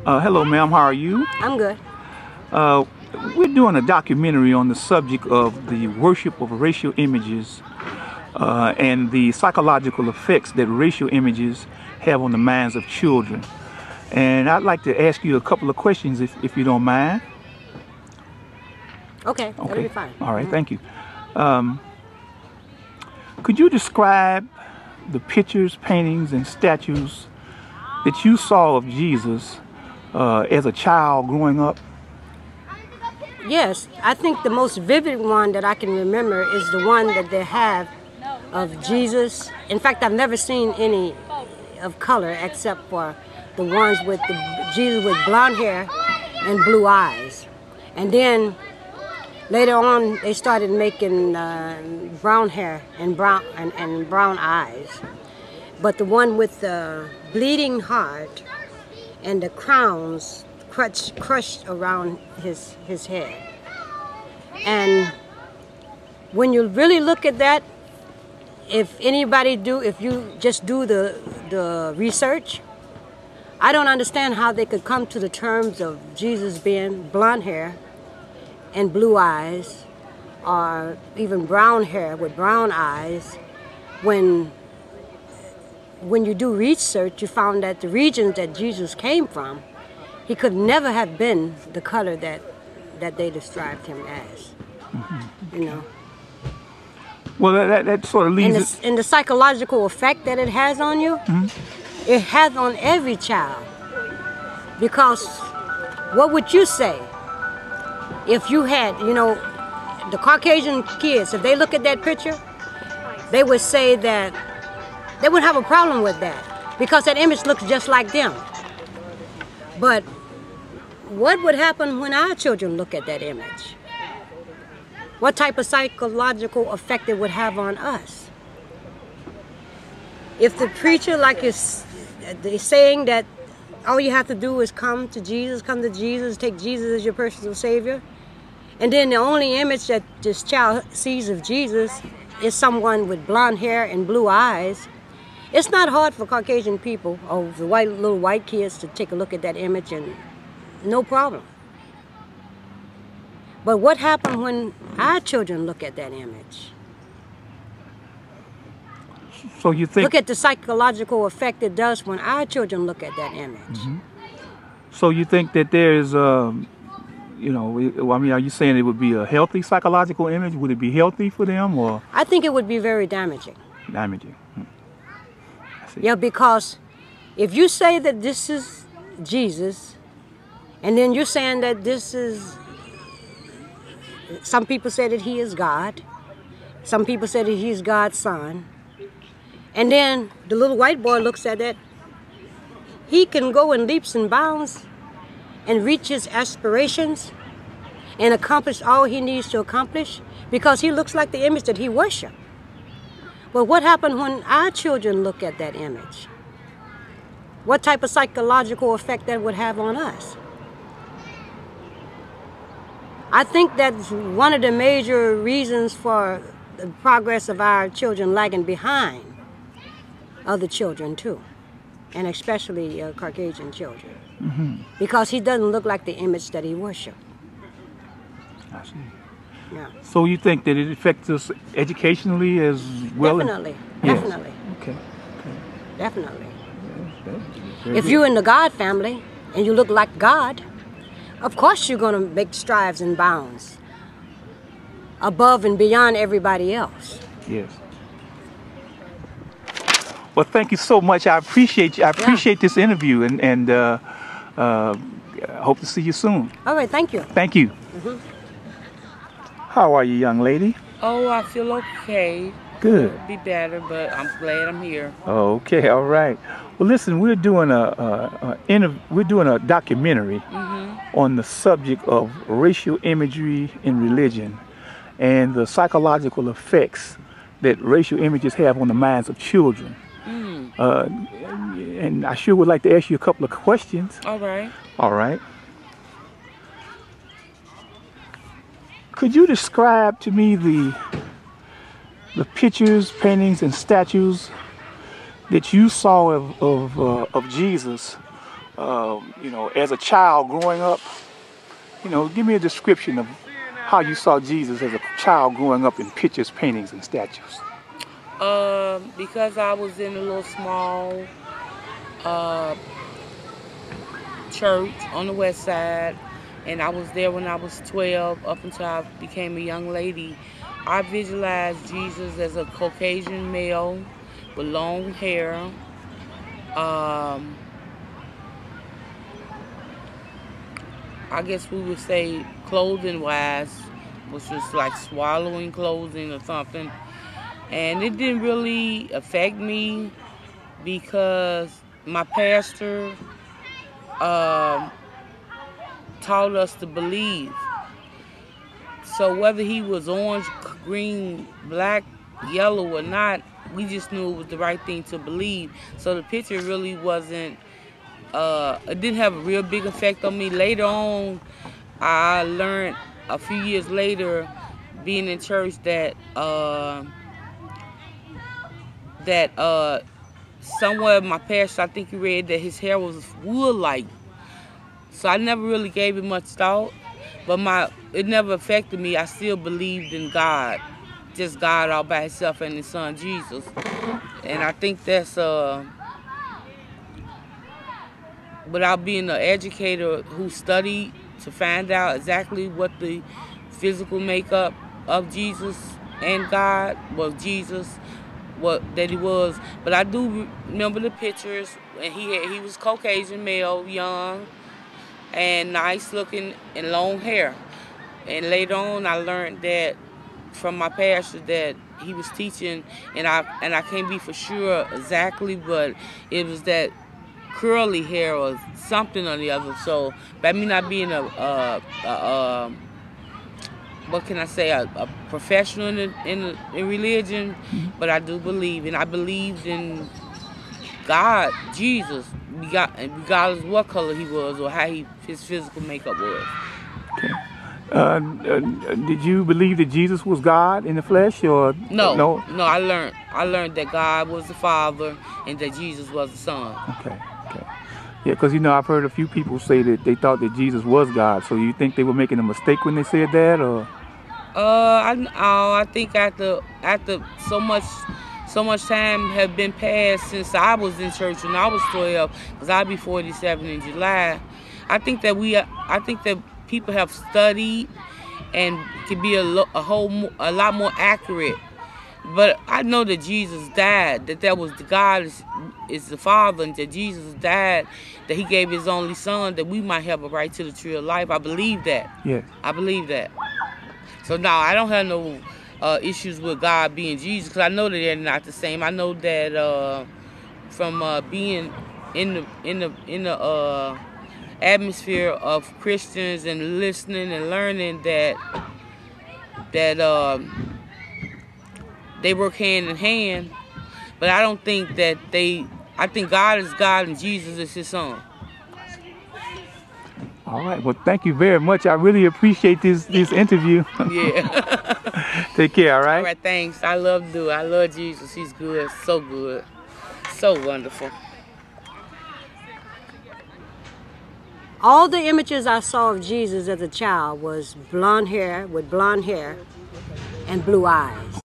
Hello, ma'am. How are you? I'm good. We're doing a documentary on the subject of the worship of racial images and the psychological effects that racial images have on the minds of children. And I'd like to ask you a couple of questions if you don't mind. Okay, that'll be fine. All right, thank you. Could you describe the pictures, paintings, and statues that you saw of Jesus as a child growing up? Yes, I think the most vivid one that I can remember is the one that they have of Jesus. In fact, I've never seen any of color except for the ones with Jesus with blonde hair and blue eyes. And then later on, they started making brown hair and brown eyes. But the one with the bleeding heart and the crowns crushed around his head. And when you really look at that, if you just do the research, I don't understand how they could come to the terms of Jesus being blonde hair and blue eyes, or even brown hair with brown eyes. When you do research, you found that the regions that Jesus came from, he could never have been the color that they described him as. Mm-hmm. You know. Well, that sort of leads. And the psychological effect that it has on you, it has on every child. Because what would you say if you had, the Caucasian kids, if they look at that picture, they would say that they would have a problem with that because that image looks just like them. But what would happen when our children look at that image? What type of psychological effect it would have on us? If the preacher, like is saying that all you have to do is come to Jesus, take Jesus as your personal Savior, and then the only image that this child sees of Jesus is someone with blonde hair and blue eyes, it's not hard for Caucasian people or the little white kids to take a look at that image and no problem. But what happens when our children look at that image? So you think? Look at the psychological effect it does when our children look at that image. Mm-hmm. So you think that there is, are you saying it would be a healthy psychological image? Would it be healthy for them, or? I think it would be very damaging. Damaging. Yeah, because if you say that this is Jesus, and then you're saying that this is, some people say that he is God, some people say that he is God's son, and then the little white boy looks at that, he can go in leaps and bounds and reach his aspirations and accomplish all he needs to accomplish because he looks like the image that he worships. But what happens when our children look at that image? What type of psychological effect that would have on us? I think that's one of the major reasons for the progress of our children lagging behind other children too, and especially Caucasian children, because he doesn't look like the image that he worships. I see. Yeah. So you think that it affects us educationally as well? Definitely, Yes. definitely. Okay. Definitely. Very If good. you're in the God family and you look like God, of course you're going to make strides and bounds above and beyond everybody else. Yes. Well, thank you so much. I appreciate you. I appreciate this interview, and hope to see you soon. All right, thank you. Thank you. How are you, young lady? Oh, I feel okay. Good. Could be better, but I'm glad I'm here. Okay, all right. Well, listen, we're doing a documentary on the subject of racial imagery in religion and the psychological effects that racial images have on the minds of children. And I sure would like to ask you a couple of questions. All right. All right. Could you describe to me the pictures, paintings, and statues that you saw of Jesus you know, as a child growing up? You know, give me a description of how you saw Jesus as a child growing up in pictures, paintings, and statues. Because I was in a little small church on the west side, and I was there when I was 12 up until I became a young lady. I visualized Jesus as a Caucasian male with long hair. I guess we would say clothing-wise, which was like swallowing clothing or something. And it didn't really affect me because my pastor taught us to believe. So whether he was orange, green, black, yellow or not, we just knew it was the right thing to believe. So the picture really wasn't, it didn't have a real big effect on me. Later on, I learned a few years later, being in church, that somewhere my pastor, I think he read that his hair was wood-like. So I never really gave it much thought, but it never affected me. I still believed in God, just God all by himself and his son Jesus. And I think that's without being an educator who studied to find out exactly what the physical makeup of Jesus and God was, Jesus, that he was. But I do remember the pictures, and he was Caucasian male, young and nice looking and long hair. And later on I learned that from my pastor that he was teaching, and I can't be for sure exactly, but it was that curly hair or something or the other. So by me not being what can I say, a professional in religion, but I do believe, and I believed in God, Jesus, regardless what color he was or how his physical makeup was. Okay. Did you believe that Jesus was God in the flesh, or no? No, I learned that God was the Father and that Jesus was the Son. Okay. Yeah, because, you know, I've heard a few people say that they thought that Jesus was God. So you think they were making a mistake when they said that, or? I think after so much time had been passed since I was in church when I was 12, because I'll be 47 in July. I think that people have studied and can be a lot more accurate. But I know that Jesus died, that was the God is the Father, and that Jesus died, that he gave his only son that we might have a right to the tree of life. I believe that. Yes. I believe that. So now I don't have no issues with God being Jesus, because I know that they're not the same. I know that from being in the atmosphere of Christians and listening and learning that they work hand in hand, but I don't think that I think God is God and Jesus is his son. All right. Well, thank you very much. I really appreciate this interview. Yeah. Take care, all right? All right, thanks. I love Jesus. He's good. So good. So wonderful. All the images I saw of Jesus as a child was blonde hair with blonde hair and blue eyes.